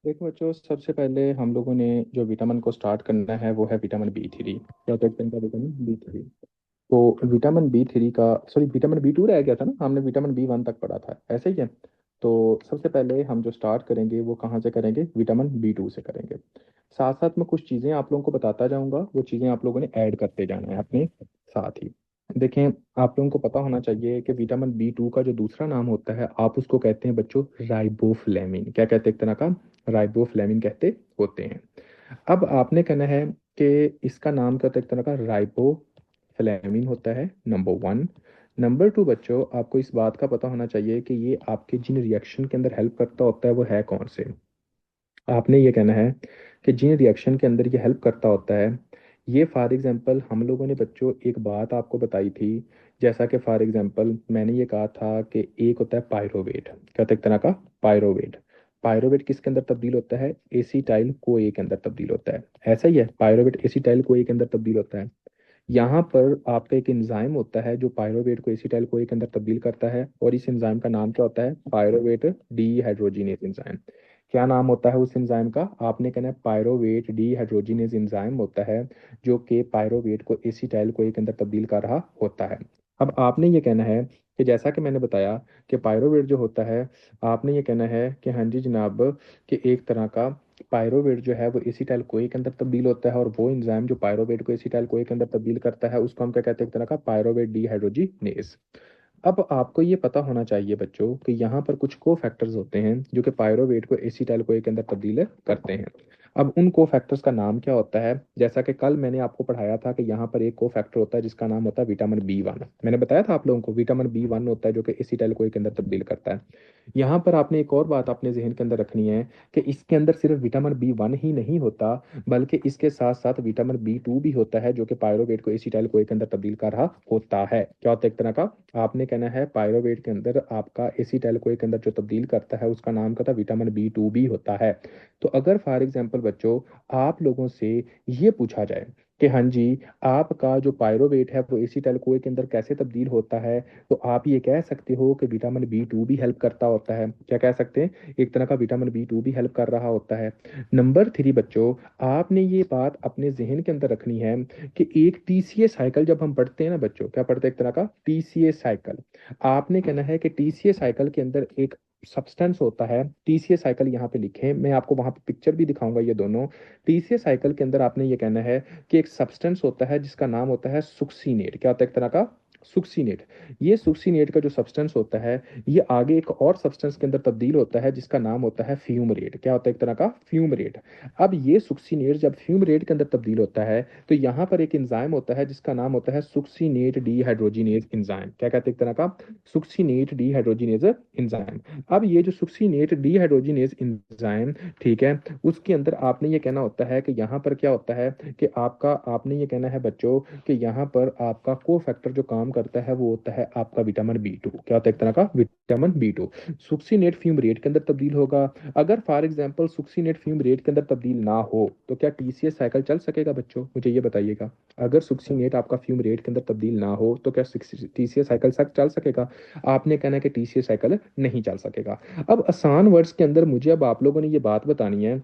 देखो बच्चों, सबसे पहले हम लोगों ने जो विटामिन को स्टार्ट करना है वो है विटामिन B3। क्या कहते हैं, विटामिन B3। तो विटामिन B3 का, सॉरी, विटामिन B2 रह गया था ना, हमने विटामिन B1 तक पढ़ा था, ऐसे ही है। तो सबसे पहले हम जो स्टार्ट करेंगे वो कहाँ से करेंगे, विटामिन B2 से करेंगे। साथ साथ में कुछ चीज़ें आप लोगों को बताता जाऊंगा, वो चीज़ें आप लोगों ने ऐड करते जाना है अपने साथ ही। देखें, आप लोगों को पता होना चाहिए कि विटामिन B2 का जो दूसरा नाम होता है, आप उसको कहते हैं बच्चों राइबोफ्लेविन। क्या कहते हैं, एक तरह का राइबोफ्लेविन कहते होते हैं। अब आपने कहना है कि इसका नाम क्या होता है, एक तरह का राइबोफ्लेविन होता है, नंबर वन। नंबर टू बच्चों, आपको इस बात का पता होना चाहिए कि ये आपके जिन रिएक्शन के अंदर हेल्प करता होता है वो है कौन से। आपने ये कहना है कि जिन रिएक्शन के अंदर ये हेल्प करता होता है, ये फॉर एग्जांपल हम लोगों ने बच्चों एक बात आपको बताई थी। जैसा कि फॉर एग्जांपल मैंने ये कहा था कि एक होता है पायरोवेट। क्या होता है, एक तरह का पायरोवेट। पायरोवेट किसके अंदर तब्दील होता है, एसिटाइल को ए के अंदर तब्दील होता है। ऐसा ही है, पायरोवेट एसिटाइल को ए के अंदर तब्दील होता है। यहाँ पर आपका एक एंजाइम होता है जो पायरोवेट को एसिटाइल को ए के अंदर तब्दील करता है, और इस एंजाइम का नाम क्या होता है, पायरोवेट डीहाइड्रोजिनेज एंजाइम। क्या नाम होता है उस एंजाइम का, आपने कहना है पायरोवेट डीहाइड्रोजिनेज एंजाइम होता है, जो कि पायरोवेट को एसिटाइल को ए के अंदर तब्दील कर रहा होता है। अब आपने ये कहना है कि जैसा कि मैंने बताया कि पायरोवेट जो होता है, आपने ये कहना है कि हाँ जी जनाब, कि एक तरह का पायरोवेट जो है वो एसिटाइल कोए के अंदर तब्दील होता है, और वो एंजाइम जो पायरोवेट को एसिटाइल कोए के अंदर तब्दील करता है उसको हम क्या कहते हैं, एक तरह का पायरोवेट डीहाइड्रोजिनेज। अब आपको ये पता होना चाहिए बच्चों कि यहाँ पर कुछ को फैक्टर्स होते हैं जो कि पायरोवेट को एसिटाइल कोए के अंदर तब्दील करते हैं। अब उन को फैक्टर्स का नाम क्या होता है, जैसा कि कल मैंने आपको पढ़ाया था कि यहाँ पर एक को फैक्टर होता है जिसका नाम होता है विटामिन B1। मैंने बताया था आप लोगों को, विटामिन B1 होता है जो कि एसिटाइल कोए के अंदर तब्दील करता है। यहाँ पर आपने एक और बात अपने जहन के अंदर रखनी है कि इसके अंदर सिर्फ विटामिन B1 ही नहीं होता, बल्कि इसके साथ साथ विटामिन B2 भी होता है जो कि पायरोवेट को एसिटाइल कोए के अंदर तब्दील कर रहा होता है। क्या होता है, एक तरह का, आपने कहना है पायरोवेट के अंदर आपका एसिटाइल कोए के अंदर जो तब्दील करता है उसका नाम क्या था, विटामिन B2 भी होता है। तो अगर फॉर एग्जाम्पल बच्चों आप लोगों से ये पूछा जाए कि हाँ जी, आपका जो पायरोवेट है वो एसिटाइल कोए के अंदर कैसे तब्दील होता है, तो आप ये कह सकते हो कि विटामिन B2 भी हेल्प करता होता है। क्या कह सकते हैं, एक तरह का विटामिन B2 भी हेल्प कर रहा होता है। नंबर थ्री बच्चों, आपने ये बात अपने जहन के अंदर रखनी है कि एक टीसीए साइकिल जब हम पढ़ते हैं ना बच्चों, क्या पढ़ते हैं, एक तरह का टीसीए साइकिल। आपने कहना है कि टीसीए साइकिल के अंदर एक सब्सटेंस होता है। टीसीए साइकिल यहाँ पे लिखें, मैं आपको वहां पे पिक्चर भी दिखाऊंगा ये दोनों। टीसीए साइकिल के अंदर आपने ये कहना है कि एक सब्सटेंस होता है जिसका नाम होता है सुक्सीनेट। क्या होता है, एक तरह का सुक्सीनेट। ये सुक्सीनेट का जो सब्सटेंस होता है, ये आगे एक और सब्सटेंस के अंदर तब्दील होता है जिसका नाम होता है फ्यूमरेट। क्या होता है, एक तरह का फ्यूमरेट। अब ये सुक्सीनेट जब फ्यूमरेट के अंदर तब्दील होता है, तो यहाँ पर एक एंजाइम होता है जिसका नाम होता है सुक्सीनेट डीहाइड्रोजिनेज एंजाइम। क्या कहते हैं, एक तरह का सुक्सीनेट डीहाइड्रोजिनेज एंजाइम। अब ये जो सुक्सीनेट डीहाइड्रोजिनेज एंजाइम, ठीक है, उसके अंदर आपने ये कहना होता है कि यहाँ पर क्या होता है कि आपका, आपने ये कहना है बच्चों कि यहाँ पर आपका को फैक्टर जो काम करता है वो होता है आपका विटामिन B2। क्या होता है, एक तरह का विटामिन B2 सुक्सीनेट फ्यूमरेट के अंदर तब्दील होगा। अगर फॉर एग्जांपल सुक्सीनेट फ्यूमरेट के अंदर तब्दील ना हो तो क्या टीसीएस साइकिल चल सकेगा बच्चों, मुझे ये बताइएगा। अगर सुक्सीनेट आपका फ्यूमरेट के अंदर तब्दील ना हो तो क्या टीसीएस साइकिल चल सकेगा। आपने कहना है कि टीसीएस साइकिल नहीं चल सकेगा। अब आसान वर्ड्स के अंदर मुझे अब आप लोगों ने ये बात बतानी है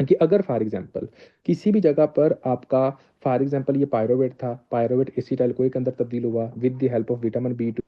कि अगर फॉर एग्जांपल किसी भी जगह पर आपका, फॉर एग्जांपल ये पायरोवेट था, पायरोवेट एसिटाइल कोए के अंदर तब्दील हुआ with the help of vitamin B2।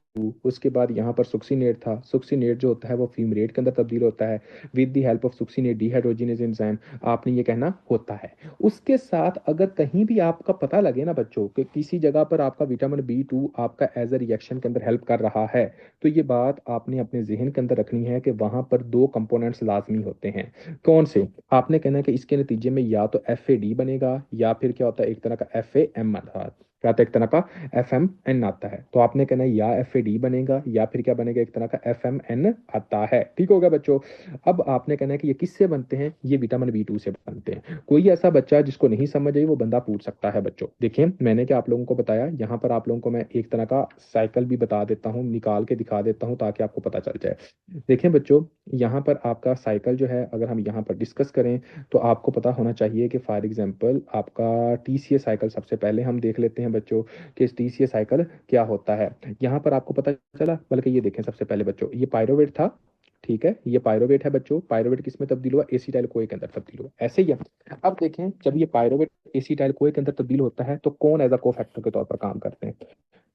उसके बाद यहाँ पर सुक्सीनेट था, सुक्सीनेट जो होता है वो फ्यूमरेट के अंदर तब्दील होता है with the help of succinate dehydrogenase enzyme. आपने ये कहना होता है। उसके साथ अगर कहीं भी आपका पता लगे ना बच्चों कि किसी जगह पर आपका विटामिन B2 आपका एज अ रिएक्शन के अंदर हेल्प कर रहा है, तो ये बात आपने अपने जहन के अंदर रखनी है कि वहां पर दो कंपोनेंट्स लाजमी होते हैं। कौन से, आपने कहना है कि इसके नतीजे में या तो FAD बनेगा या फिर क्या होता है, एक तरह का FAM आता है। क्या होता है, एक तरह का FMN आता है। तो आपने कहना है या FAD बनेगा या फिर क्या बनेगा, एक तरह का FMN आता है। ठीक होगा बच्चों। अब आपने कहना है कि ये किससे बनते हैं, ये विटामिन B2 से बनते हैं। कोई ऐसा बच्चा जिसको नहीं समझ आई वो बंदा पूछ सकता है बच्चों। देखिए मैंने क्या आप लोगों को बताया, यहाँ पर आप लोगों को मैं एक तरह का साइकिल भी बता देता हूँ, निकाल के दिखा देता हूँ ताकि आपको पता चल जाए। देखें बच्चों, यहाँ पर आपका साइकिल जो है अगर हम यहाँ पर डिस्कस करें तो आपको पता होना चाहिए कि फॉर एग्जांपल आपका टीसीए साइकिल सबसे पहले हम देख लेते हैं बच्चों कि टीसीए साइकिल क्या होता है। यहाँ पर आपको पता चला, बल्कि ये देखें सबसे पहले बच्चों, ये पायरोवेट था, ठीक है, ये पायरोवेट है बच्चों। पायरोवेट किस में तब्दील हुआ? एसिटाइल कोए के अंदर तब्दील हुआ, ऐसे ही है। अब देखें, जब ये पायरोवेट एसिटाइल कोए के अंदर तब्दील होता है तो कौन एज अ कोफैक्टर के तौर पर काम करते हैं?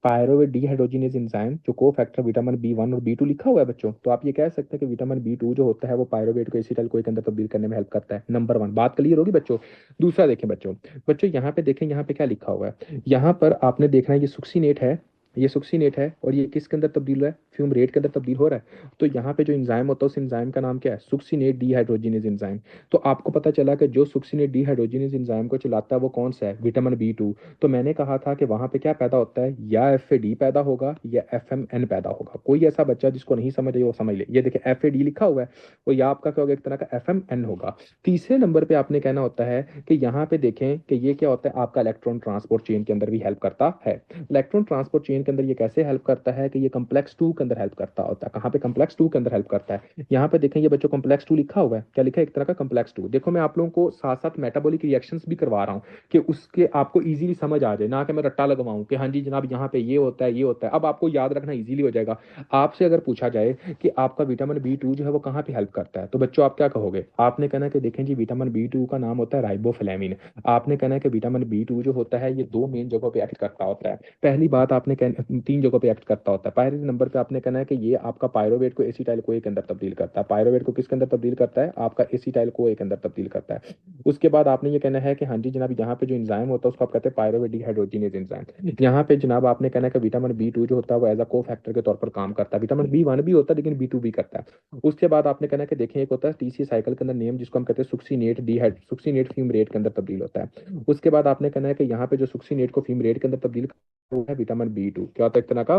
पायरोवेट डीहाइड्रोजिनेज एंजाइम, जो को फैक्टर विटामिन बी 1 और बी 2 लिखा हुआ है बच्चों, तो आप ये कह सकते हैं कि विटामिन बी 2 जो होता है वो पायरोवेट को एसिटाइल कोई के अंदर तब्दील करने में हेल्प करता है। नंबर 1 बात क्लियर होगी बच्चों। दूसरा देखें बच्चों, बच्चों यहाँ पे देखें, यहाँ पे क्या लिखा हुआ है, यहाँ पर आपने देखना है ये सुक्सीनेट है, ये सुक्सीनेट है, और ये किसके अंदर तब्दील हुआ है? फ्यूमरेट के अंदर तब्दील हो रहा है। तो यहाँ पे जो एंजाइम होता है उस एंजाइम का नाम क्या है? सुक्सीनेट डीहाइड्रोजिनेज एंजाइम। तो आपको पता चला कि जो सुक्सीनेट डीहाइड्रोजिनेज एंजाइम को चलाता है वो कौन सा है? Vitamin B 2। तो मैंने कहा था कि वहां पे क्या पैदा होता है, या एफ पैदा होगा या एफ पैदा होगा। कोई ऐसा बच्चा जिसको नहीं समझ आई वो समझ ले, ये देखिए एफ लिखा हुआ है, वो या आपका क्या होगा? एक तरह का एफ होगा। तीसरे नंबर पे आपने कहना होता है कि यहाँ पे देखें कि ये क्या होता है, आपका इलेक्ट्रॉन ट्रांसपोर्ट चेन के अंदर भी हेल्प करता है। इलेक्ट्रॉन ट्रांसपोर्ट चेन के अंदर ये कैसे हेल्प करता है कि ये कम्प्लेक्स 2 के अंदर हेल्प करता होता है। कहाँ पे? कम्प्लेक्स 2 के अंदर हेल्प करता है। यहाँ पे देखें, ये बच्चों कम्प्लेक्स 2 लिखा हुआ है, क्या लिखा है? एक तरह का कम्प्लेक्स 2। देखो मैं आप लोगों को साथ साथ मेटाबॉलिक रिएक्शंस भी करवा रहा हूँ कि उसके आपको इजीली समझ आ जाए, ना कि मैं रट्टा लगवाऊं कि हाँ जी जनाब यहाँ पे ये होता है, ये होता है। अब आपको याद रखना इजीली हो जाएगा। आपसे अगर पूछा जाए कि आपका विटामिन बी 2 जो है वो कहाँ पे हेल्प करता है, तो बच्चों आप क्या कहोगे? आपने कहना है कि देखें जी, विटामिन बी 2 का नाम होता है राइबोफ्लेविन। आपने कहना है कि विटामिन बी 2 जो होता है ये दो मेन जगहों पे एक्ट करता होता है। पहली बात आपने तीन जगहों पे एक्ट करता होता है। पहले नंबर पे आपने कहना है कि ये आपका पायरोवेट को एसिटाइल कोए के अंदर तब्दील करता है। पायरोवेट को किसके अंदर तब्दील करता है? आपका एसिटाइल कोए के अंदर तब्दील करता है। उसके बाद आपने ये कहना है कि हाँ जी जनाब, यहाँ पे जो इंजाइम होता है उसको आप कहते हैं पायरोवेट डिहाइड्रोजिनेज एंजाइम। यहाँ पे जनाब आपने कहना है कि विटामिन बी 2 जो होता है वो एज अ को फैक्टर के तौर पर काम करता है। विटामिन बी 1 भी होता है लेकिन बी 2 भी करता है। उसके बाद आपने कहना है कि देखें, एक होता है टीसी साइकिल के अंदर नेम जिसको हम कहते हैं सुक्सीनेट फ्यूमरेट के अंदर तब्दील होता है। उसके बाद आपने कहना है कि यहाँ पे जो सुक्सीनेट को फ्यूमरेट के अंदर तब्दील वो है विटामिन बी 2। क्या होता है? एक तरह का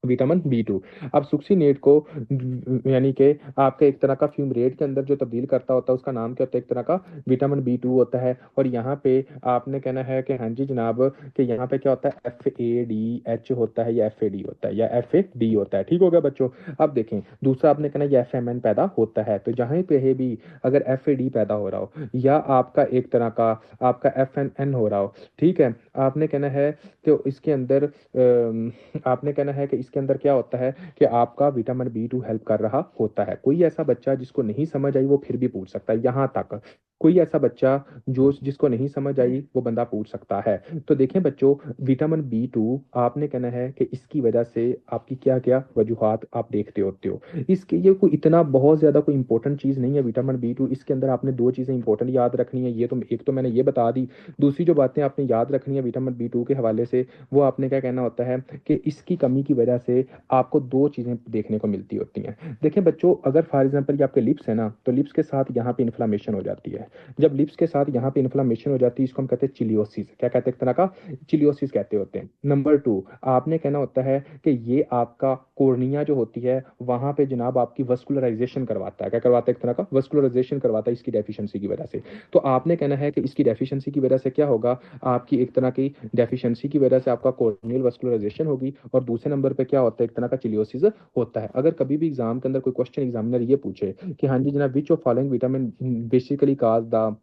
विटामिन बी 2। अब सुक्सीनेट को यानी कि आपके एक तरह का फ्यूमरेट के अंदर जो तब्दील करता होता है उसका नाम क्या होता है? एक तरह का विटामिन बी 2 होता है। और यहाँ पे आपने कहना है कि हाँ जी जनाब, कि यहाँ पे क्या होता है? FADH होता है या FAD होता है या FAD होता है। ठीक हो गया बच्चों। अब देखें, दूसरा आपने कहना ये FMN पैदा होता है। तो जहाँ पे है भी अगर FAD पैदा हो रहा हो या आपका एक तरह का आपका FNN हो रहा हो, ठीक है, आपने कहना है कि इसके अंदर आपने कहना है कि इसके अंदर क्या होता है कि आपका विटामिन बी 2 हेल्प कर रहा होता है। कोई ऐसा बच्चा जिसको नहीं समझ आई वो फिर भी पूछ सकता है, यहाँ तक कोई ऐसा बच्चा जो जिसको नहीं समझ आई वो बंदा पूछ सकता है। तो देखें बच्चों, विटामिन बी 2 आपने कहना है कि इसकी वजह से आपकी क्या क्या वजूहात आप देखते होते हो। इसके ये कोई इतना बहुत ज्यादा कोई इंपॉर्टेंट चीज नहीं है विटामिन बी 2। इसके अंदर आपने दो चीजें इंपॉर्टेंट याद रखनी है, ये तो एक तो मैंने ये बता दी। दूसरी जो बातें आपने याद रखनी है विटामिन बी 2 के हवाले से, वो आपने क्या कहना होता है कि इसकी कमी की वजह से आपको दो चीजें देखने को मिलती होती हैं। देखें बच्चों, अगर फॉर एग्जांपल ये आपके लिप्स है ना, तो लिप्स के साथ यहाँ पे इन्फ्लामेशन हो जाती है। जब लिप्स के साथ यहाँ पे इन्फ्लामेशन हो जाती है इसको हम कहते हैं चिलियोसिस। क्या कहते हैं? एक तरह का चिलियोसिस कहते होते हैं। नंबर 2, आपने कहना होता है कि ये आपका कोर्निया जो होती है वहां पे जनाब आपकी वस्कुलराइजेशन करवाता है। क्या करवाता है? एक तरह का वस्कुलराइजेशन करवाता है इसकी डेफिशिएंसी की वजह से। तो आपने कहना है कि इसकी डेफिशिएंसी की वजह से क्या होगा, आपकी एक तरह की डेफिशिएंसी की वजह से आपका कॉर्नियल वस्कुलराइजेशन होगी। और दूसरे नंबर पे क्या होता है? एक तरह का चिलियोसिस होता है। अगर कभी भी एग्जाम के अंदर कोई क्वेश्चन एग्जामिनर ये पूछे कि हाँ जी जनाब, which of following vitamin basically cause the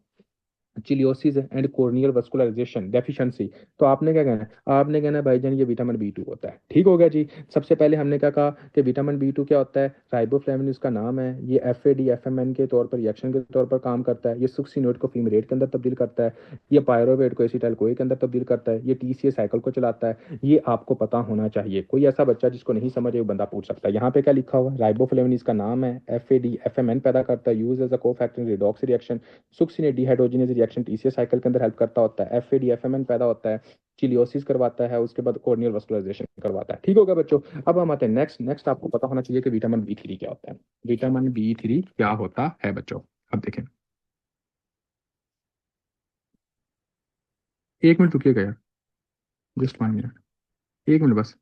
cheilosis and corneal vascularization deficiency, तो आपने क्या कहना है? आपने कहना है भाईजान ये विटामिन बी 2 होता है। ठीक हो गया जी। सबसे पहले हमने क्या कहा कि विटामिन बी 2 क्या होता है? राइबोफ्लेविन इसका नाम है। ये FAD FMN के तौर पर रिएक्शन के तौर पर काम करता है। ये सुक्सीनोट को फ्यूमरेट के अंदर तब्दील करता है। ये पायरोवेट को एसिटाइल कोए के अंदर तब्दील करता है। ये TCA साइकिल को चलाता है। ये आपको पता होना चाहिए। कोई ऐसा बच्चा जिसको नहीं समझे वो बंदा पूछ सकता है। यहाँ पे क्या लिखा हुआ है? राइबोफ्लेविन इसका नाम है। FAD FMN पैदा करता है, use as a cofactor redox reaction. Succinate dehydrogenase reaction TCA cycle के अंदर हेल्प करता होता है। FAD FMN पैदा होता है, चिलियोसिस करवाता है, उसके बाद कॉर्नियल वस्कुलराइजेशन करवाता है। ठीक होगा बच्चों। अब हम आते हैं नेक्स्ट। नेक्स्ट आपको पता होना चाहिए कि विटामिन बी 3 क्या होता है। विटामिन बी 3 क्या होता है बच्चों? अब देखें, 1 मिनट रुकिएगा यार, जस्ट 1 मिनट, 1 मिनट बस।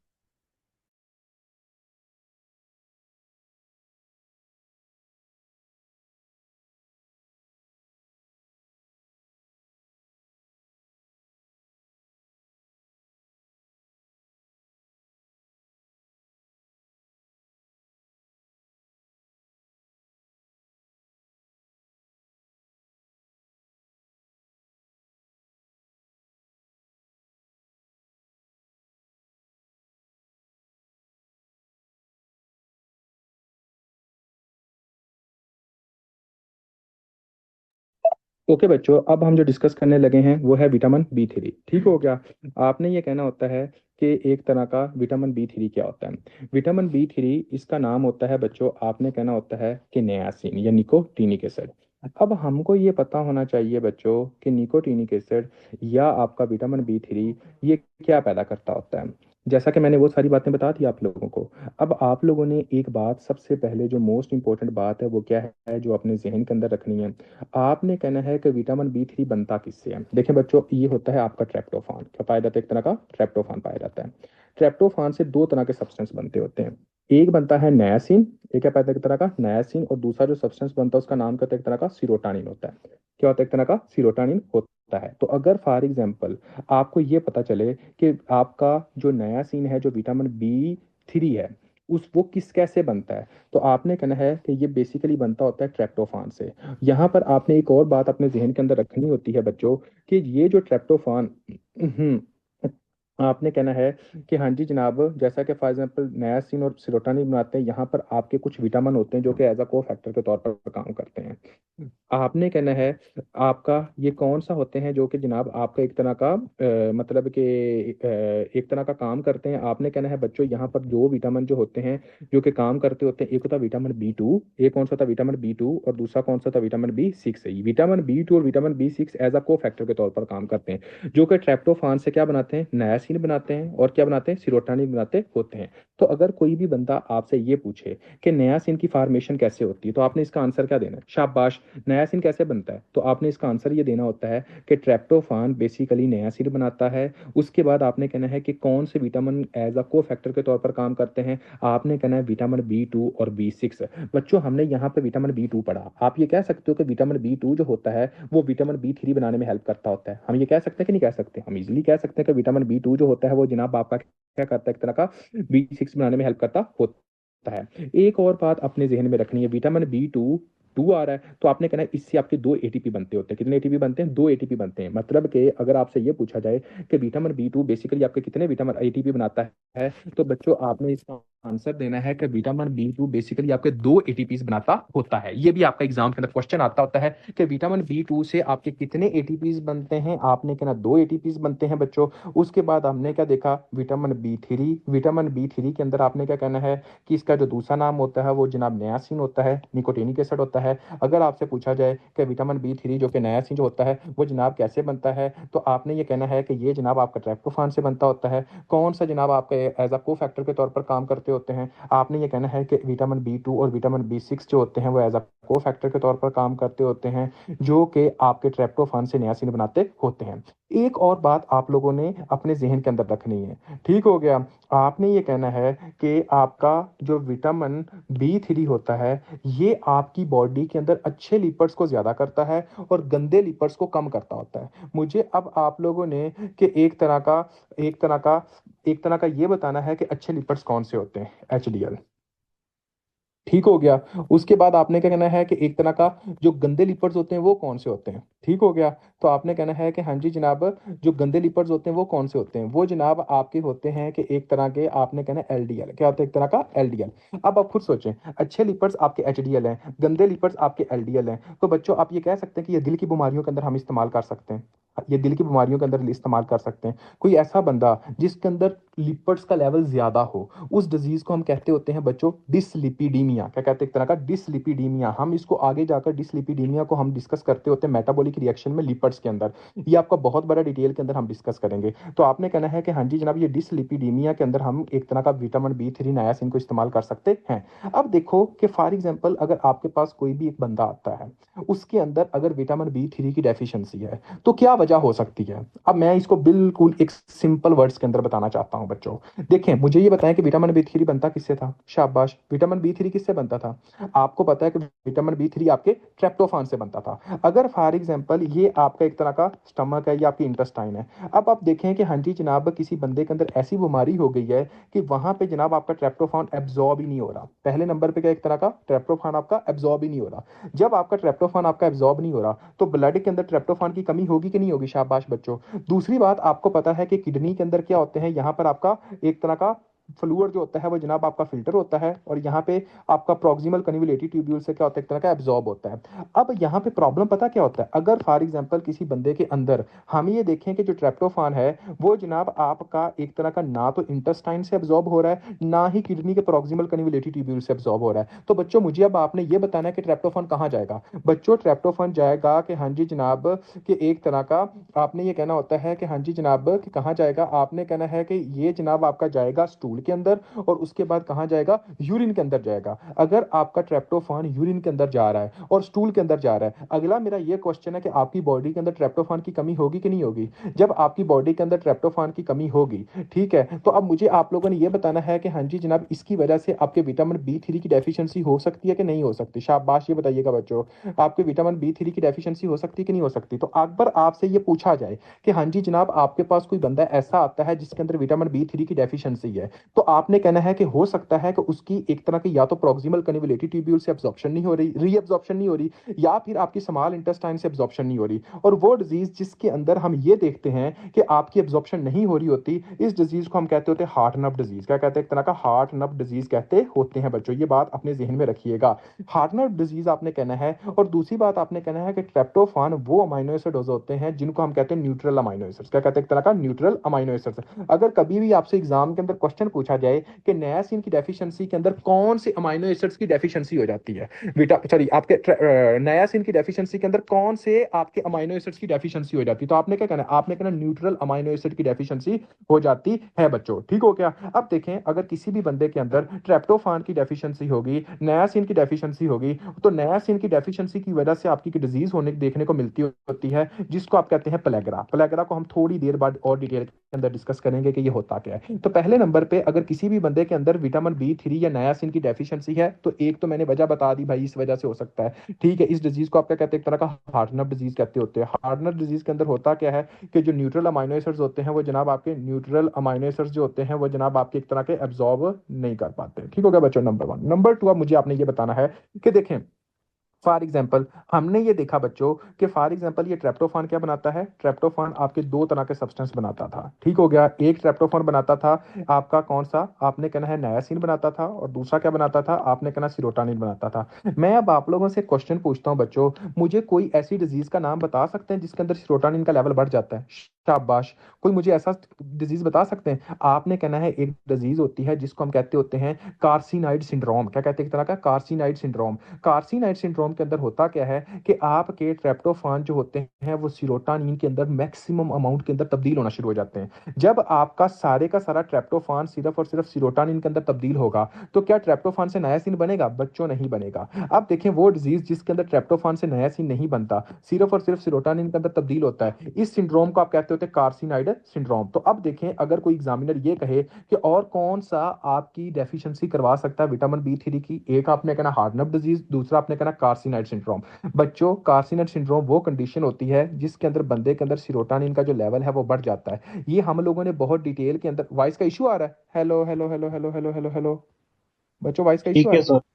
ओके बच्चों, अब हम जो डिस्कस करने लगे हैं वो है विटामिन बी थ्री। ठीक हो गया। आपने ये कहना होता है कि एक तरह का विटामिन बी थ्री क्या होता है। विटामिन बी थ्री इसका नाम होता है बच्चों, आपने कहना होता है कि नियासिन या निकोटीनिक एसिड। अब हमको ये पता होना चाहिए बच्चों कि निकोटीनिक एसिड या आपका विटामिन बी थ्री ये क्या पैदा करता होता है। जैसा कि मैंने वो सारी बातें बता दी आप लोगों को। अब आप लोगों ने एक बात सबसे पहले जो मोस्ट इंपॉर्टेंट बात है वो क्या है जो अपने जहन के अंदर रखनी है। आपने कहना है कि विटामिन बी थ्री बनता किससे है। देखिए बच्चों, ये होता है आपका ट्रेप्टोफान। क्या पाया जाता है? एक तरह का ट्रेप्टोफान पाया जाता है। ट्रेप्टोफान से दो तरह के सब्सटेंस बनते होते हैं। एक बनता है नायासिन, एक क्या पैदा एक तरह का नायासिन, और दूसरा जो सब्सटेंस बनता है उसका नाम कहते हैं एक तरह का सीरोटानिन होता है। क्या होता है? एक तरह का सीरोटानिन होता है। तो अगर फॉर एग्जाम्पल आपको ये पता चले कि आपका जो नायासिन है, जो विटामिन बी थ्री है, उस वो किस कैसे बनता है, तो आपने कहना है कि ये बेसिकली बनता होता है ट्रेप्टोफान से। यहाँ पर आपने एक और बात अपने जहन के अंदर रखनी होती है बच्चों कि ये जो ट्रेप्टोफान आपने कहना है कि हाँ जी जनाब, जैसा कि फॉर एग्जांपल नायासिन और सेरोटोनिन बनाते हैं, यहाँ पर आपके कुछ विटामिन होते हैं जो कि एज अ को फैक्टर के तौर पर काम करते हैं। आपने कहना है आपका ये कौन सा होते हैं जो कि जनाब आपका एक तरह का मतलब कि एक तरह का काम करते हैं। आपने कहना है बच्चों यहाँ पर दो विटामिन जो होते हैं जो कि काम करते होते हैं, एक होता है विटामिन बी टू, एक कौन सा था विटामिन बी टू, और दूसरा कौन सा था vitamin B six. Vitamin B two और vitamin B six as a cofactor के तौर पर काम करते हैं, जो कि ट्रेप्टोफान से क्या बनाते हैं? नायासिन बनाते हैं, और क्या बनाते हैं? सीरोटोनिन बनाते होते हैं। तो अगर कोई भी बंदा आपसे ये पूछे कि नियासिन की फॉर्मेशन कैसे होती है, तो आपने इसका आंसर क्या देना है? शाबाश। नियासिन कैसे बनता है, तो आपने इसका आंसर ये देना होता है कि ट्रेप्टोफान बेसिकली नियासिन बनाता है। उसके बाद आपने कहना है कि कौन से vitamin as a cofactor के तौर पर काम करते हैं। आपने कहना है विटामिन बी टू और बी सिक्स। बच्चों हमने यहाँ पे विटामिन बी टू पढ़ा, आप ये कह सकते हो कि विटामिन बी टू जो होता है वो विटामिन बी थ्री बनाने में हेल्प करता होता है। हम ये कह सकते हैं कि नहीं कह सकते? हम इजिली कह सकते हैं कि विटामिन बी टू जो होता है वो जनाब आपका क्या करता है? एक तरह का बी सिक्स बनाने में हेल्प करता होता है। एक और बात अपने जहन में रखनी है, विटामिन बी टू टू आ रहा है तो आपने कहना है इससे आपके दो एटीपी बनते होते हैं। कितने एटीपी बनते हैं? दो एटीपी बनते हैं। मतलब कि अगर आपसे ये पूछा जाए कि विटामिन बी टू बेसिकली आपके कितने विटामिन एटीपी बनाता है, तो बच्चों आपने इसका आंसर देना है कि विटामिन बी टू बेसिकली आपके दो एटीपीज बनाता होता है। ये भी आपका एग्जाम के अंदर क्वेश्चन आता होता है कि विटामिन बी टू से आपके कितने एटीपीज बनते हैं। आपने कहना दो एटीपीज बनते हैं बच्चों। उसके बाद हमने क्या देखा? Vitamin B three. Vitamin B three के अंदर आपने क्या कहना है कि इसका जो दूसरा नाम होता है वो जनाब नियासिन होता है, निकोटीनिक एसिड होता है। अगर आपसे पूछा जाए कि विटामिन बी थ्री जो कि नियासिन जो होता है वो जनाब कैसे बनता है, तो आपने ये कहना है कि ये जनाब आपका ट्रेप्टोफान से बनता होता है। कौन सा जनाब आपके एज अ को फैक्टर के तौर पर काम करते होते हैं? आपने ये कहना है कि विटामिन बी टू और विटामिन बी सिक्स जो होते हैं वो एज अ को फैक्टर के तौर पर काम करते होते हैं, जो कि आपके ट्रेप्टोफान से नियासिन बनाते होते हैं। एक और बात आप लोगों ने अपने जहन के अंदर रखनी है। ठीक हो गया। आपने ये कहना है कि आपका जो विटामिन बी थ्री होता है ये आपकी बॉडी के अंदर अच्छे लिपर्स को ज्यादा करता है और गंदे लिपर्स को कम करता होता है। मुझे अब आप लोगों ने कि एक तरह का ये बताना है कि अच्छे लिपर्स कौन से होते हैं। एचडीएल। ठीक हो गया। उसके बाद आपने क्या कहना है कि एक तरह का जो गंदे लिपर्स होते हैं वो कौन से होते हैं। ठीक हो गया। तो आपने कहना है कि हाँ जी जनाब, जो गंदे लिपर्स होते हैं वो कौन से होते हैं? वो जनाब आपके होते हैं कि एक तरह के, आपने कहना है एलडीएल। क्या होता है? एक तरह का एलडीएल। अब आप खुद सोचें, अच्छे लिपर्स आपके एचडीएल हैं, गंदे लिपर्स आपके एलडीएल हैं, तो बच्चों आप ये कह सकते हैं कि ये दिल की बीमारियों के अंदर हम इस्तेमाल कर सकते हैं। ये दिल की बीमारियों के अंदर इस्तेमाल कर सकते हैं। कोई ऐसा बंदा जिसके अंदर लिपर्स का लेवल ज्यादा हो, उस डिजीज को हम कहते होते हैं बच्चों डिसलिपिडीमिया। क्या कहते हैं? एक तरह का डिसलिपिडीमिया। हम इसको आगे जाकर डिसलिपिडीमिया को हम डिस्कस करते होते हैं मेटाबॉलिक रिएक्शन में लिपर्स के अंदर। ये आपका बहुत बड़ा डिटेल के अंदर हम डिस्कस करेंगे। तो आपने कहना है कि हाँ जी जनाब, ये डिसलिपिडीमिया के अंदर हम एक तरह का विटामिन बी थ्री नायासिन को इस्तेमाल कर सकते हैं। अब देखो कि फॉर एग्जाम्पल अगर आपके पास कोई भी एक बंदा आता है, उसके अंदर अगर विटामिन बी थ्री की डेफिशिएंसी है, तो क्या वजह हो सकती है? अब मैं इसको बिल्कुल एक सिंपल वर्ड्स के अंदर बताना चाहता हूं बच्चों। देखें, मुझे ये बताएं कि विटामिन बी थ्री बनता किससे था? शाबाश। विटामिन बी थ्री किससे बनता था? आपको पता है कि विटामिन बी थ्री आपके ट्रेप्टोफान से बनता था। अगर फॉर एग्जाम्पल ये आपका एक तरह का स्टमक है या आपकी इंटेस्टाइन है, अब आप देखें कि हाँ जी जनाब किसी बंदे के अंदर ऐसी बीमारी हो गई है कि वहां पे जनाब आपका ट्रेप्टोफान एब्जॉर्ब ही नहीं हो रहा। पहले नंबर पे क्या, एक तरह का ट्रेप्टोफान आपका एब्जॉर्ब ही नहीं हो रहा। जब आपका ट्रेप्टोफान आपका एब्जॉर्ब नहीं हो रहा तो ब्लड के अंदर ट्रेप्टोफान की कमी होगी कि नहीं होगी? शाबाश बच्चों। दूसरी बात, आपको पता है कि किडनी के अंदर क्या होते हैं, यहाँ पर आपका एक तरह का फ्लूइड जो होता है वो जनाब आपका फिल्टर होता है, और यहाँ पे आपका प्रॉक्सिमल कन्विलेटिव ट्यूब्यूल से क्या होता है, एक तरह का एब्जॉर्ब होता है। अब यहाँ पे प्रॉब्लम पता क्या होता है, अगर फॉर एग्जांपल किसी बंदे के अंदर हम ये देखें कि जो ट्रेप्टोफान है वो जनाब आपका एक तरह का ना तो इंटेस्टाइन से एब्जॉर्ब हो रहा है, ना ही किडनी के प्रॉक्सिमल कन्विलेटिव ट्यूब्यूल से एब्जॉर्ब हो रहा है, तो बच्चों मुझे अब आपने ये बताना है कि ट्रेप्टोफान कहाँ जाएगा। बच्चों ट्रेप्टोफान जाएगा कि हाँ जी जनाब कि एक तरह का, आपने ये कहना होता है कि हाँ जी जनाब कि कहाँ जाएगा, आपने कहना है कि ये जनाब आपका जाएगा स्टूल के अंदर, और उसके बाद कहाँ जाएगा, यूरिन के अंदर जाएगा। अगर आपका ट्रेप्टोफान यूरिन के अंदर जा रहा है और स्टूल के अंदर जा रहा है, अगला मेरा ये क्वेश्चन है कि आपकी बॉडी के अंदर ट्रेप्टोफान की कमी होगी कि नहीं होगी। जब आपकी बॉडी के अंदर ट्रेप्टोफान की कमी होगी, ठीक है, तो अब मुझे आप लोगों ने ये बताना है कि हाँ जी जनाब इसकी वजह से आपके विटामिन बी थ्री की डेफिशिएंसी हो सकती है कि नहीं हो सकती। शाबाश, ये बताइएगा बच्चों, आपके विटामिन बी थ्री की डेफिशिएंसी हो सकती है कि नहीं हो सकती। तो अकबर आपसे ये पूछा जाए कि हाँ जी जनाब आपके पास कोई बंदा ऐसा आता है जिसके अंदर विटामिन बी थ्री की डेफिशिएंसी है, तो आपने कहना है कि हो सकता है कि उसकी एक तरह की या तो प्रॉक्सिमल कन्विलेटिव ट्यूब्यूल से एब्जॉर्प्शन नहीं हो रही, रीअब्जॉर्प्शन नहीं हो रही, या फिर आपकी स्मॉल इंटेस्टाइन से एब्जॉर्प्शन नहीं हो रही। और वो डिजीज जिसके अंदर हम ये देखते हैं कि आपकी एब्जॉर्प्शन नहीं हो रही होती, इस डिजीज को हम कहते होते हैं हार्ट नर्व डिजीज। क्या कहते हैं, एक तरह का हार्ट नर्व डिजीज कहते होते हैं बच्चों, ये बात अपने जहन में रखिएगा। हार्ट नर्व डिजीज आपने कहना है। और दूसरी बात आपने कहना है कि ट्रेप्टोफान वो अमाइनो एसिड होते हैं जिनको हम कहते हैं न्यूट्रल अमाइनो एसिड्स। क्या कहते हैं, एक तरह का न्यूट्रल अमाइनो एसिड्स। अगर कभी भी आपसे एग्जाम के अंदर क्वेश्चन पूछा जाए कि नियासिन की डेफिशिएंसी के अंदर कौन से अमाइनो एसिड्स की डेफिशिएंसी हो जाती है, विटा सॉरी आपके नियासिन की डेफिशिएंसी के अंदर कौन से आपके अमाइनो एसिड्स की डेफिशिएंसी हो जाती है, तो आपने क्या कहना है, आपने कहना न्यूट्रल अमाइनो एसिड की डेफिशिएंसी हो जाती है बच्चों। ठीक हो गया। अब देखें, अगर किसी भी बंदे के अंदर ट्रेप्टोफान की डेफिशिएंसी होगी, नियासिन की डेफिशिएंसी होगी, तो नियासिन की डेफिशिएंसी की वजह से आपकी डिजीज होने देखने को मिलती होती है, जिसको आप कहते हैं प्लेगरा। प्लेगरा को हम थोड़ी देर बाद और डिटेल के अंदर डिस्कस करेंगे कि ये होता क्या है। तो पहले नंबर पे अगर किसी भी बंदे के अंदर विटामिन बी थ्री या नियासिन की डेफिशिएंसी है, तो एक तो मैंने वजह बता दी भाई, इस वजह से हो सकता है। ठीक है, इस डिजीज को आप क्या कहते हैं, एक तरह का हार्ट नर्व डिजीज कहते होते हैं। हार्ट नर्व डिजीज के अंदर होता क्या है कि जो न्यूट्रल अमाइनो एसिड्स होते हैं वो जनाब आपके न्यूट्रल अमाइनो एसिड्स जो होते हैं वो जनाब आपके एक तरह के एब्जॉर्ब नहीं कर पाते। ठीक हो गया बच्चों, नंबर वन। नंबर टू, अब मुझे आपने ये बताना है कि देखें फॉर एग्जाम्पल हमने ये देखा बच्चों कि फॉर एग्जाम्पल ये ट्रेप्टोफान क्या बनाता है, ट्रेप्टोफान आपके दो तरह के सब्सटेंस बनाता था। ठीक हो गया, एक ट्रेप्टोफान बनाता था आपका कौन सा, आपने कहना है नायासिन बनाता था, और दूसरा क्या बनाता था, आपने कहना सिरोटानिन बनाता था। मैं अब आप लोगों से क्वेश्चन पूछता हूँ बच्चों, मुझे कोई ऐसी डिजीज का नाम बता सकते हैं जिसके अंदर सिरोटानिन का लेवल बढ़ जाता है। शाबाश, कोई मुझे ऐसा डिजीज बता सकते हैं। आपने कहना है एक डिजीज होती है जिसको हम कहते होते हैं कार्सिनाइड सिंड्रोम। क्या कहते हैं, एक तरह का कार्सिनाइड सिंड्रोम। कार्सिनाइड सिंड्रोम के अंदर होता क्या है कि आपके ट्रेप्टोफान जो होते हैं वो सिरोटानिन के अंदर मैक्सिमम अमाउंट के अंदर तब्दील होना शुरू हो जाते हैं। जब आपका सारे का सारा ट्रेप्टोफान सिर्फ और सिर्फ सिरोटानिन के अंदर तब्दील होगा, तो क्या ट्रेप्टोफान से नायासिन बनेगा, बच्चों नहीं बनेगा। अब देखें वो डिजीज जिसके अंदर ट्रेप्टोफान से नायासिन नहीं बनता, सिर्फ और सिर्फ सिरोटानिन के अंदर तब्दील होता है, इस सिंड्रोम को आप कहते होते हैं कार्सिनाइड सिंड्रोम। तो अब देखें, अगर कोई एग्जामिनर ये कहे कि और कौन सा आपकी डेफिशिएंसी करवा सकता है विटामिन बी थ्री की, एक आपने कहना हार्ट नर्व डिजीज, दूसरा आपने कहना कार्सिनाइड सिंड्रोम। बच्चों कार्सिनाइड सिंड्रोम वो कंडीशन होती है जिसके अंदर बंदे के अंदर सिरोटानिन का जो लेवल है वो बढ़ जाता है। ये हम लोगों ने बहुत डिटेल के अंदर, वॉइस का इशू आ रहा है, hello hello hello hello hello hello hello, बच्चों वॉइस का इशू ठीक आ है रहा है। सर।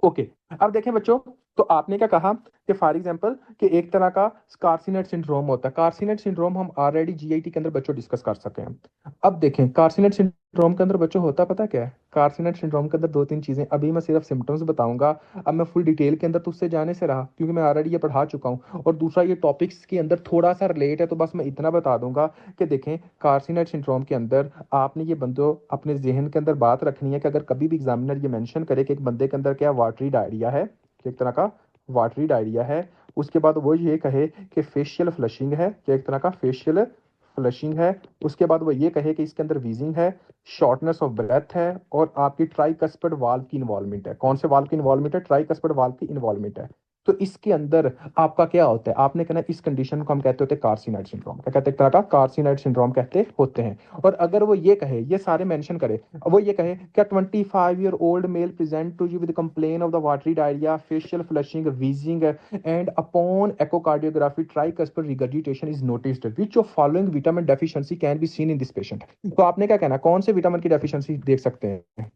ओके, अब देखें बच्चों, तो आपने क्या कहा कि फॉर एग्जांपल कि एक तरह का कार्सिनेट सिंड्रोम होता है। कार्सिनेट सिंड्रोम हम ऑलरेडी जीआईटी के अंदर बच्चों डिस्कस कर सके हैं। अब देखें कार्सिनेट सिंड्रोम के अंदर बच्चों होता पता क्या है, कार्सिनेट सिंड्रोम के अंदर दो तीन चीजें, अभी मैं सिर्फ सिम्टम्स बताऊंगा। अब मैं फुल डिटेल के अंदर तो उससे जाने से रहा क्योंकि मैं ऑलरेडी ये पढ़ा चुका हूँ, और दूसरा ये टॉपिक्स के अंदर थोड़ा सा रिलेट है, तो बस मैं इतना बता दूंगा कि देखें कार्सिनेट सिंड्रोम के अंदर आपने ये बंदों अपने जहन के अंदर बात रखनी है कि अगर कभी भी एग्जामिनर ये मेंशन करे कि एक बंदे के अंदर क्या वाटरी डायरिया है, कि एक तरह का वाटरी डायरिया है, उसके बाद वो ये कहे कि फेशियल फ्लशिंग है, कि एक तरह का फेशियल फ्लशिंग है, उसके बाद वो ये कहे कि इसके अंदर वीजिंग है, शॉर्टनेस ऑफ ब्रेथ है, और आपकी ट्राइकस्पिड वाल्व की इन्वॉल्वमेंट है। कौन से वाल्व की इन्वॉल्वमेंट है, ट्राइकस्पिड वाल्व की इन्वॉल्वमेंट है। तो इसके अंदर आपका क्या होता है, आपने कहना इस कंडीशन को हम कहते होते हैं कार्सिनॉइड सिंड्रोम। क्या कहते हैं, एक तरह का कार्सिनॉइड सिंड्रोम कहते होते हैं। और अगर वो ये कहे, ये सारे मेंशन करे, वो ये कहे क्या 25-year-old male present to you with complain of the watery diarrhoea, facial flushing, wheezing and upon echocardiography tricuspid regurgitation is noticed, which of following vitamin deficiency can be seen in this patient? तो आपने क्या कहना, कौन से vitamin की deficiency देख सकते हैं?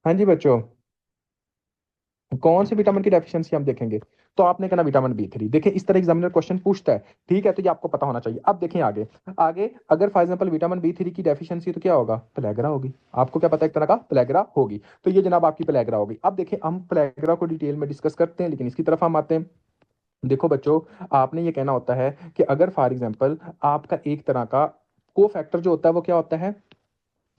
हाँ जी बच्चों, कौन से विटामिन की डेफिशिएंसी हम देखेंगे? तो आपने कहना विटामिन बी 3। देखिए इस तरह एग्जामिनर क्वेश्चन पूछता है, ठीक है, तो ये आपको पता होना चाहिए। अब देखें आगे, आगे अगर फॉर एग्जांपल विटामिन बी 3 की डेफिशिएंसी तो क्या होगा, प्लेग्रा होगी। आपको क्या पता है, एक तरह का प्लेग्रा होगी। तो ये जनाब आपकी प्लेग्रा होगी। अब देखें हम प्लेग्रा को डिटेल में डिस्कस करते हैं, लेकिन इसकी तरफ हम आते हैं। देखो बच्चों, आपने ये कहना होता है कि अगर फॉर एग्जांपल आपका एक तरह का को फैक्टर जो होता है वो क्या होता है,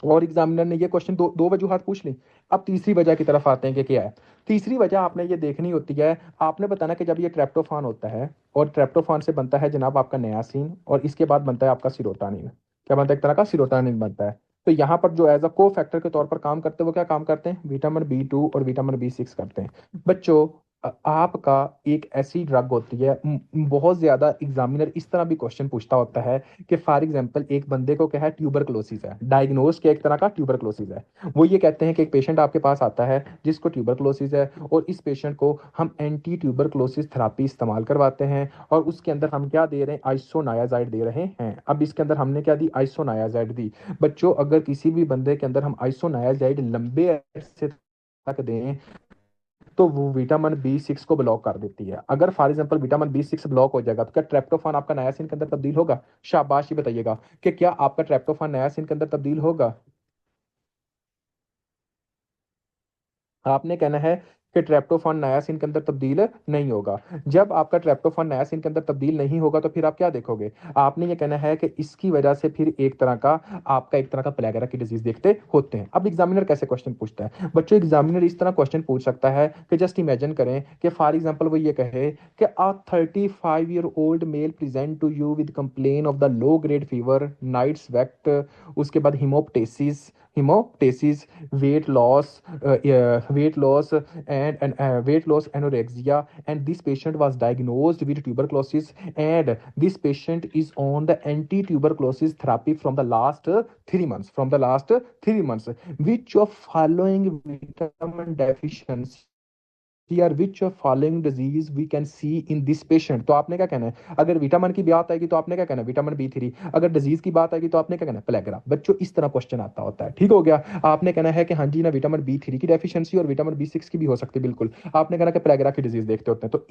और एग्जामिनर ने ये क्वेश्चन दो दो वजूहात पूछ ली। अब तीसरी वजह की तरफ आते हैं कि क्या है। तीसरी वजह आपने ये देखनी होती है, आपने बताना कि जब ये ट्रेप्टोफान होता है, और ट्रेप्टोफान से बनता है जनाब आपका नियासिन, और इसके बाद बनता है आपका सिरोटानिन। क्या बनता है, एक तरह का सिरोटानिन बनता है। तो यहाँ पर जो एज अ को फैक्टर के तौर पर काम करते हैं वो क्या काम करते हैं, विटामिन बी 2 और विटामिन बी 6 करते हैं। बच्चों आपका एक ऐसी ड्रग होती है, बहुत ज्यादा एग्जामिनर इस तरह भी क्वेश्चन पूछता होता है कि फॉर एग्जांपल एक बंदे को क्या है, ट्यूबरक्लोसिस है, डायग्नोज क्या एक तरह का ट्यूबरक्लोसिस है। वो ये कहते हैं कि एक पेशेंट आपके पास आता है जिसको ट्यूबरक्लोसिस है, और इस पेशेंट को हम एंटी ट्यूबरक्लोसिस थेरापी इस्तेमाल करवाते हैं, और उसके अंदर हम क्या दे रहे हैं, आइसोनायाजाइड दे रहे हैं। अब इसके अंदर हमने क्या दी, आइसोनायाजाइड दी। बच्चों अगर किसी भी बंदे के अंदर हम आइसोनायाजाइड लंबे अरसे तक दें तो वो विटामिन बी 6 को ब्लॉक कर देती है। अगर for example vitamin B 6 block हो जाएगा तो क्या ट्रेप्टोफान आपका नायासिन के अंदर तब्दील होगा? शाबाश, ये बताइएगा कि क्या आपका ट्रेप्टोफान नायासिन के अंदर तब्दील होगा? आपने कहना है कि ट्रेप्टोफान नायासिन के अंदर तब्दील नहीं होगा। जब आपका ट्रेप्टोफान नायासिन के अंदर तब्दील नहीं होगा तो फिर आप क्या देखोगे, आपने ये कहना है कि इसकी वजह से फिर एक तरह का आपका एक तरह का प्लेगरा की डिजीज देखते होते हैं। अब एग्जामिनर कैसे क्वेश्चन पूछता है बच्चों, एग्जामिनर इस तरह क्वेश्चन पूछ सकता है कि जस्ट इमेजिन करें कि फॉर एग्जांपल वो ये कहे कि a 35-year-old male present to you with complain of the low grade fever, night sweat, उसके बाद हिमोप्टेसिस, हिमोप्टेसिस, weight loss, weight loss and weight loss anorexia, and this patient was diagnosed with tuberculosis, and this patient is on the anti-tuberculosis therapy from the last 3 months, from the last 3 months. Which of following vitamin deficiency यार which of following disease we can see in this patient? तो आपने क्या कहना है, अगर vitamin की बात आएगी तो आपने क्या कहना है, विटामिन बी 3। अगर डिजीज की बात आएगी तो आपने क्या कहना है, प्लेगरा। बच्चों इस तरह क्वेश्चन आता होता है, ठीक हो गया। आपने कहना है कि हाँ जी ना विटामिन बी 3 की डेफिशिएंसी और विटामिन बी 6 की भी हो सकती है, बिल्कुल। आपने कहना कि प्लेगरा की डिजीज देखते होते हैं। तो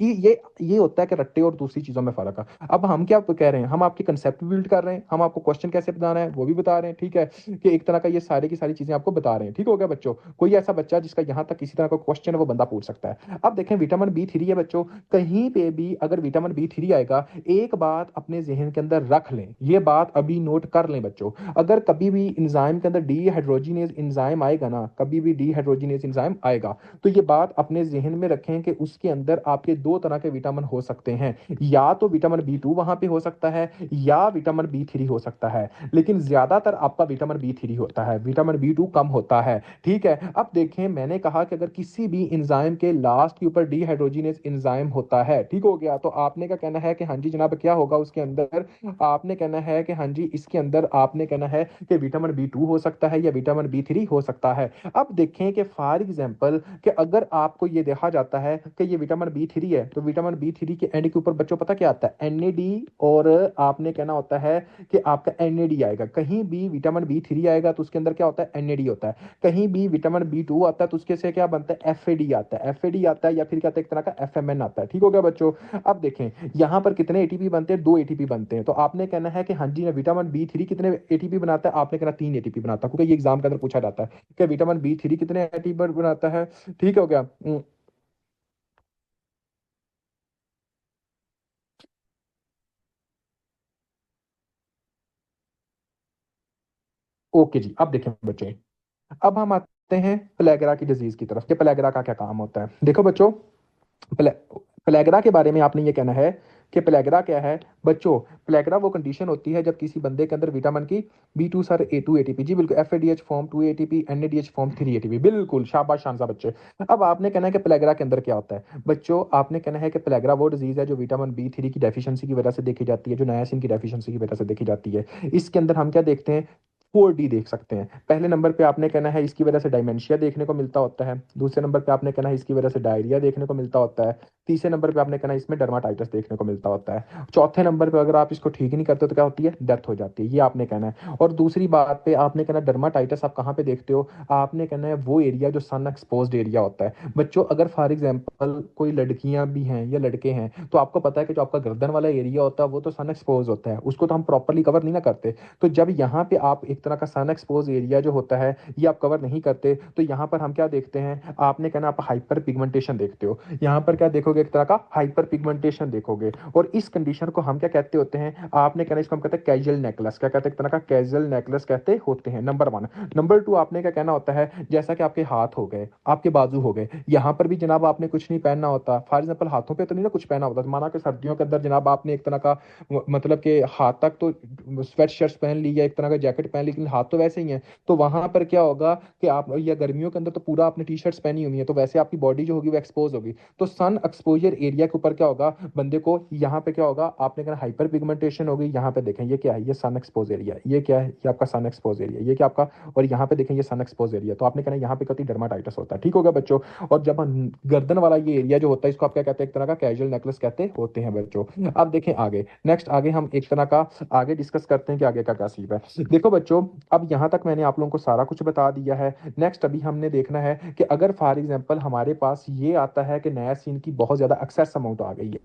ये होता है कि रट्टे और दूसरी चीजों में फर्क है। अब हम क्या कह रहे हैं, हम आपकी कंसेप्ट बिल्ड कर रहे हैं, हम आपको क्वेश्चन कैसे बताना है वो भी बता रहे हैं, ठीक है, कि एक तरह का ये सारे की सारी चीजें आपको बता रहे हैं, ठीक हो गया बच्चों। कोई ऐसा बच्चा जिसका यहाँ तक किसी तरह का क्वेश्चन है वो बंदा पूछ सकता है। अब देखें विटामिन बी 3 है बच्चों, कहीं पे भी अगर विटामिन बी 3 आएगा, एक बात अपने जहन के अंदर रख लें, ये बात अभी नोट कर लें बच्चों। अगर कभी भी इंजाइम के अंदर डीहाइड्रोजिनेज इंजाइम आएगा ना, कभी भी डीहाइड्रोजिनेज इंजाइम आएगा, तो ये बात अपने जहन में रखें कि उसके अंदर आपके दो तरह के विटामिन हो सकते हैं, या तो विटामिन बी 2 वहां पे हो सकता है, या विटामिन बी 3 हो सकता है। लेकिन ज्यादातर आपका विटामिन बी 3 होता है, विटामिन बी 2 कम होता है, ठीक है। अब देखें मैंने कहा कि अगर किसी भी एंजाइम के लास्ट के ऊपर डीहाइड्रोजिनेज एंजाइम होता है, ठीक हो गया, तो आपने क्या कहना है कि हाँ जी जनाब क्या होगा उसके अंदर, आपने कहना है कि हाँ जी इसके अंदर आपने कहना है कि विटामिन बी 2 हो सकता है या विटामिन बी 3 हो सकता है। अब देखें कि फॉर एग्जाम्पल कि अगर आपको ये देखा जाता है कि ये विटामिन बी 3 है, तो विटामिन बी 3 के एंड के ऊपर बच्चों पता क्या आता है, एनएडी, और आपने कहना होता है कि आपका एनएडी आएगा। कहीं भी विटामिन बी 3 आएगा तो उसके अंदर क्या होता है, एनएडी होता है। कहीं भी विटामिन बी 2 आता है तो उसके से क्या बनता है, एफएडी आता है, एफएडी आता है, या फिर क्या होता है एक तरह का एफएमएन आता है, ठीक हो गया बच्चों। अब देखें यहाँ पर कितने एटीपी बनते हैं, 2 एटीपी बनते हैं। तो आपने कहना है कि हाँ जी ना विटामिन बी 3 कितने एटीपी बनाता है, आपने कहना 3 एटीपी बनाता है, क्योंकि ये एग्जाम के अंदर पूछा जाता है कि विटामिन बी 3 कितने एटीपी बनाता है, ठीक हो गया। ओके जी, अब देखें बच्चे, अब हम आते हैं प्लेगरा की डिजीज की तरफ कि प्लेगरा का क्या काम होता है। देखो बच्चों, प्ले, प्लेगरा के बारे में आपने ये कहना है कि प्लेगरा क्या है बच्चों। प्लेगरा वो कंडीशन होती है जब किसी बंदे के अंदर विटामिन की B2 सर A2 ATP, जी बिल्कुल, FADH form 2 ATP, NADH form 3 ATP, बिल्कुल शाबाश शानसा बच्चे। अब आपने कहना है कि प्लेगरा के अंदर क्या होता है बच्चों, आपने कहना है कि प्लेगरा वो डिजीज है जो विटामिन B3 की डेफिशिएंसी की वजह से देखी जाती है, जो नायासिन की डेफिशिएंसी की वजह से देखी जाती है। इसके अंदर हम क्या देखते हैं, 4D देख सकते हैं। पहले नंबर पे आपने कहना है इसकी वजह से डायमेंशिया देखने को मिलता होता है, दूसरे नंबर पे आपने कहना है इसकी वजह से डायरिया देखने को मिलता होता है, तीसरे नंबर पे आपने कहना है इसमें डर्माटाइटिस देखने को मिलता होता है, चौथे नंबर पे अगर आप इसको ठीक नहीं करते हो तो क्या होती है, डेथ हो जाती है, ये आपने कहना है। और दूसरी बात पे आपने कहना डर्माटाइटिस आप कहाँ पे देखते हो, आपने कहना है वो एरिया जो सन एक्सपोज्ड एरिया होता है बच्चों। अगर फॉर एग्जांपल कोई लड़कियां भी हैं या लड़के हैं तो आपको पता है कि जो आपका गर्दन वाला एरिया होता है वो तो सन एक्सपोज होता है, उसको तो हम प्रॉपरली कवर नहीं ना करते। तो जब यहाँ पे आप एक तरह का सन एक्सपोज एरिया जो होता है ये आप कवर नहीं करते, तो यहाँ पर हम क्या देखते हैं, आपने कहना आप हाइपर पिगमेंटेशन देखते हो। यहाँ पर क्या देखोगे, एक तरह का हाइपर पिगमेंटेशन देखोगे। और इस कंडीशन को हम क्या कहते होते हैं, आपने कहना इसको हम कहते हैं कैजुअल नेकलेस, क्या कहते हैं, एक तरह का कैजुअल नेकलेस कहते होते हैं, नंबर वन। नंबर टू आपने क्या कहना होता है, जैसा कि आपके हाथ हो गए, आपके बाजू हो गए, यहाँ पर भी जनाब आपने कुछ नहीं पहनना होता। फॉर एग्जाम्पल हाथों पे तो नहीं ना कुछ पहना होता, माना कि सर्दियों के अंदर जनाब आपने एक तरह का मतलब कि हाथ तक तो स्वेट शर्ट्स पहन ली या एक तरह का जैकेट पहन ली, लेकिन हाथ तो वैसे ही है। तो वहां पर क्या होगा कि आप, या गर्मियों के अंदर तो पूरा आपने टी शर्ट्स पहनी हुई है, तो वैसे आपकी बॉडी जो होगी वो एक्सपोज होगी। तो सन एक्सपोजर एरिया के ऊपर क्या होगा बंदे को, यहाँ पे क्या होगा, आपने कहना हाइपर पिगमेंटेशन होगी। यहाँ पे देखें ये क्या है, ये सन एक्सपोज एरिया, ये क्या है, ये आपका सन एक्सपोज एरिया, ये क्या आपका, और यहाँ पे देखें ये सन एक्सपोज एरिया। तो आपने कहना यहाँ पे कति डर्माटाइटिस होता है, ठीक होगा बच्चों। और जब गर्दन वाला ये एरिया जो होता है इसको आप क्या कहते हैं, एक तरह का कैजुअल नेकलेस कहते होते हैं बच्चों। अब देखें आगे, नेक्स्ट आगे हम एक तरह का आगे डिस्कस करते हैं कि आगे का क्या सीन है। देखो बच्चों, अब यहाँ तक मैंने आप लोगों को सारा कुछ बता दिया है। नेक्स्ट अभी हमने देखना है कि अगर फॉर एग्जांपल हमारे पास ये आता है कि नया सीन की बहुत ज्यादा एक्सेस अमाउंट आ गई है,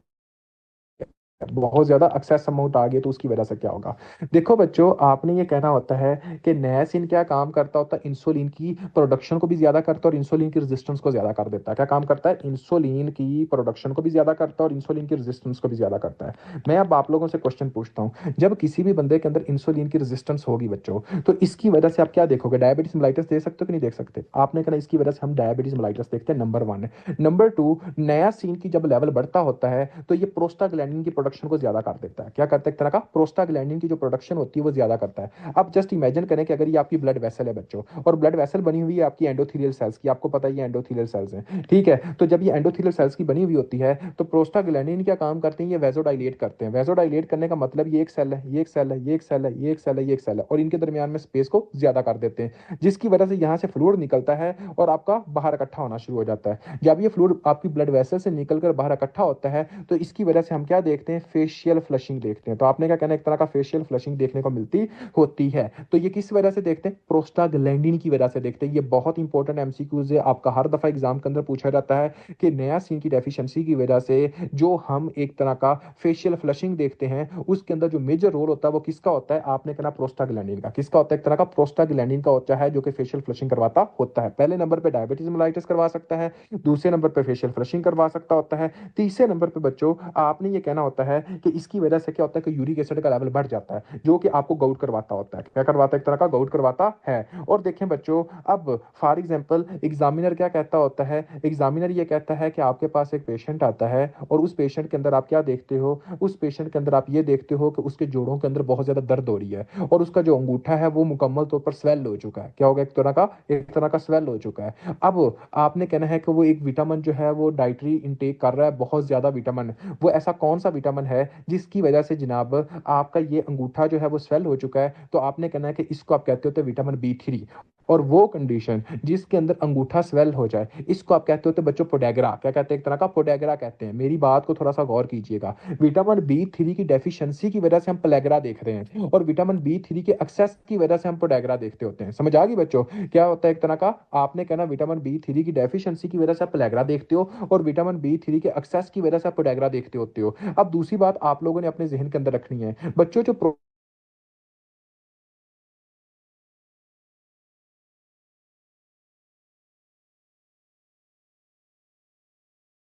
बहुत ज्यादा एक्सेस अमाउंट आ गई, तो उसकी वजह से क्या होगा। देखो बच्चों, आपने ये कहना होता है कि नायसिन क्या काम करता होता है, इंसुलिन की प्रोडक्शन को भी ज्यादा करता है और इंसुलिन की रेजिस्टेंस को ज्यादा कर देता है। क्या काम करता है, इंसुलिन की प्रोडक्शन को भी ज्यादा करता है और इंसुलिन की रेजिस्टेंस को भी ज्यादा करता है। मैं अब आप लोगों से क्वेश्चन पूछता हूँ, जब किसी भी बंदे के अंदर इंसुलिन की रेजिस्टेंस होगी बच्चों, तो इसकी वजह से आप क्या देखोगे, डायबिटीज मेलाइटिस देख सकते हो कि नहीं देख सकते। आपने कहना इसकी वजह से हम डायबिटीज मेलाइटिस देखते हैं, नंबर वन। नंबर टू, नया सीन की जब लेवल बढ़ता होता है तो ये प्रोस्टाग्लैंडिन की प्रोडक्शन को ज्यादा कर देता है। क्या करता है, एक तरह का प्रोस्टाग्लैंडिन की जो प्रोडक्शन होती है वो ज्यादा करता है। अब जस्ट इमेजिन करें कि अगर ये आपकी ब्लड वेसल है बच्चों, और ब्लड वेसल बनी हुई है आपकी एंडोथेलियल सेल्स की, आपको पता है ये एंडोथेलियल सेल्स हैं, ठीक है। तो जब ये एंडोथेलियल सेल्स की बनी हुई होती है तो प्रोस्टाग्लैंडिन क्या काम करते हैं, ये वेजोडाइलेट करते हैं। वेजोडाइलेट करने का मतलब ये एक सेल है, ये एक सेल है, ये एक सेल है, ये एक सेल है, ये एक सेल है, और इनके दरमियान में स्पेस को ज्यादा कर देते हैं, जिसकी वजह से यहाँ से फ्लूइड निकलता है और आपका बाहर इकट्ठा होना शुरू हो जाता है। जब ये फ्लूइड आपकी ब्लड वेसल से निकलकर बाहर इकट्ठा होता है तो इसकी वजह से हम क्या देखते हैं, फेशियल फ्लशिंग देखते हैं। तो आपने क्या कहना है, एक तरह का फेशियल फ्लशिंग देखने को मिलती होती है। तो ये किस वजह से देखते हैं, प्रोस्टाग्लैंडिन की वजह से देखते हैं। ये बहुत इंपॉर्टेंट एमसीक्यूज है, आपका हर दफा एग्जाम के अंदर पूछा जाता है कि नया सीन की डेफिशिएंसी की वजह से जो हम एक तरह का फेशियल फ्लशिंग देखते हैं उसके अंदर जो मेजर रोल होता है वो किसका होता है, आपने कहना प्रोस्टाग्लैंडिन का। किसका होता है, एक तरह का प्रोस्टाग्लैंडिन का होता है जो कि फेशियल फ्लशिंग करवाता होता है। पहले नंबर पे डायबिटीज मेलाइटिस करवा सकता है, दूसरे नंबर पे फेशियल फ्लशिंग करवा सकता होता है, तीसरे नंबर पे बच्चों आपने ये कहना होता है कि इसकी वजह से क्या होता है कि यूरिक एसिड का लेवल बढ़ जाता है जो कि आपको गाउट करवाता होता है। क्या करवाता है, एक तरह का गाउट करवाता है। और देखें बच्चों, अब फॉर एग्जांपल एग्जामिनर क्या कहता होता है, एग्जामिनर ये कहता है कि आपके पास एक पेशेंट आता है और उस पेशेंट के अंदर आप क्या देखते हो, उस पेशेंट के अंदर आप ये देखते हो कि उसके जोड़ों के अंदर बहुत ज्यादा दर्द हो रही है और उसका जो अंगूठा है वो मुकम्मल तौर पर स्वेल हो चुका है। क्या होगा, एक तरह का स्वेल हो चुका है। अब आपने कहना है कि वो एक विटामिन जो है वो डाइटरी इंटेक कर रहा है, बहुत ज्यादा विटामिन। वो ऐसा कौन सा विटामिन है जिसकी वजह से जनाब आपका ये अंगूठा जो है वो स्वेल हो चुका है। तो आपने कहना है कि इसको आप कहते होते विटामिन B3। और वो कंडीशन जिसके अंदर अंगूठा स्वेल हो जाए इसको आप कहते होते बच्चों पोडेगरा। क्या कहते हैं, एक तरह का पोडेगरा कहते हैं। मेरी बात को थोड़ा सा गौर कीजिएगा, विटामिन B3 की डेफिशिएंसी की वजह से हम प्लेगरा देख रहे हैं और विटामिन B3 के एक्सेस की वजह से हम पोडेगरा देखते होते हैं। समझ आ गई बच्चों, क्या होता है, एक तरह का आपने कहना विटामिन B3 की डेफिशिएंसी की वजह से आप प्लेगरा देखते हो और विटामिन B3 के एक्सेस की वजह से आप पोडेगरा देखते होते हो। अब दूसरी बात आप लोगों ने अपने जहन के अंदर रखनी है बच्चों, जो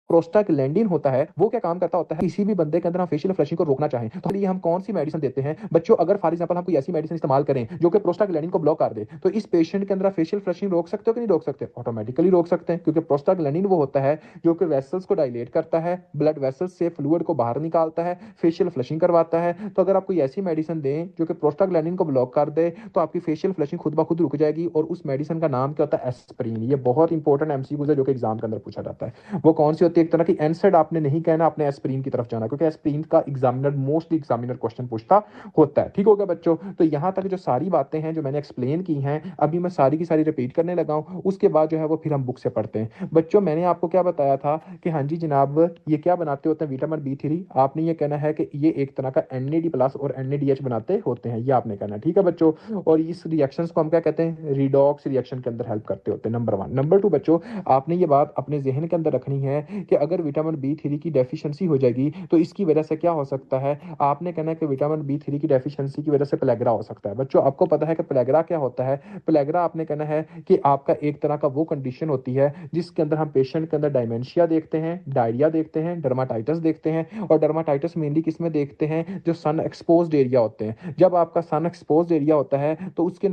प्रोस्टाग्लैंडिन होता है वो क्या काम करता होता है, किसी भी बंदे के अंदर हम फेशियल फ्लशिंग को रोकना चाहें तो लिए हम कौन सी मेडिसिन देते हैं बच्चों। अगर फॉर एग्जांपल हम कोई ऐसी मेडिसिन इस्तेमाल करें जो कि प्रोस्टाग्लैंडिन को ब्लॉक कर दे, तो इस पेशेंट के अंदर फेशियल फ्लशिंग रोक सकते हो कि नहीं रोक सकते? ऑटोमेटिकली रोक सकते हैं, क्योंकि प्रोस्टाग्लैंडिन वो होता है जो कि वेसल्स को डायलेट करता है, ब्लड वेसल्स से फ्लूइड को बाहर निकालता है, फेशियल फ्लशिंग करवाता है। तो अगर आप कोई ऐसी मेडिसिन दें जो कि प्रोस्टाग्लैंडिन को ब्लॉक कर दे, तो आपकी फेशियल फ्लशिंग खुद ब खुद रुक जाएगी। और उस मेडिसिन का नाम क्या होता है? एस्प्रिन। ये बहुत इंपॉर्टेंट एमसीक्यूज है जो कि एग्जाम के अंदर पूछा जाता है। वो कौन सी होती है? एक तरह की एनसेड आपने नहीं कहना, आपने एस्प्रिन की तरफ जाना, क्योंकि एस्प्रिन का एग्जामिनर मोस्टली एग्जामिनर क्वेश्चन पूछता होता है। ठीक हो गया बच्चों? तो यहाँ तक जो सारी बातें हैं जो मैंने एक्सप्लेन की हैं, अभी मैं सारी की सारी रिपीट करने लगा हूँ। उसके बाद जो है वो फिर हम बुक से पढ़ते हैं। बच्चों मैंने आपको क्या बताया था कि हाँ जी जनाब ये क्या बनाते होते हैं? Vitamin B 3। आपने ये कहना है कि ये एक तरह का NAD प्लस और NADH बनाते होते हैं, ये आपने कहना है। ठीक है बच्चों? और इस रिएक्शन को हम क्या कहते हैं? रिडॉक्स रिएक्शन के अंदर हेल्प करते होते हैं। नंबर 1। नंबर 2 बच्चों, आपने ये बात अपने जहन के अंदर रखनी है कि अगर विटामिन बी 3 की डेफिशिएंसी हो जाएगी तो इसकी वजह से क्या हो सकता है? आपने कहना है कि विटामिन बी 3 की डेफिशिएंसी की वजह से प्लेगरा हो सकता है। बच्चों आपको पता है कि प्लेगरा क्या होता है? प्लेगरा आपने कहना है कि आपका एक तरह का वो कंडीशन होती है जिसके अंदर हम पेशेंट के अंदर डायमेंशिया देखते हैं, डायरिया देखते हैं, डर्माटाइटिस देखते हैं। और डर्माटाइटिस मेनली किस में देखते हैं? जो सन एक्सपोज्ड एरिया होते हैं। जब आपका सन एक्सपोज्ड एरिया होता है तो उसके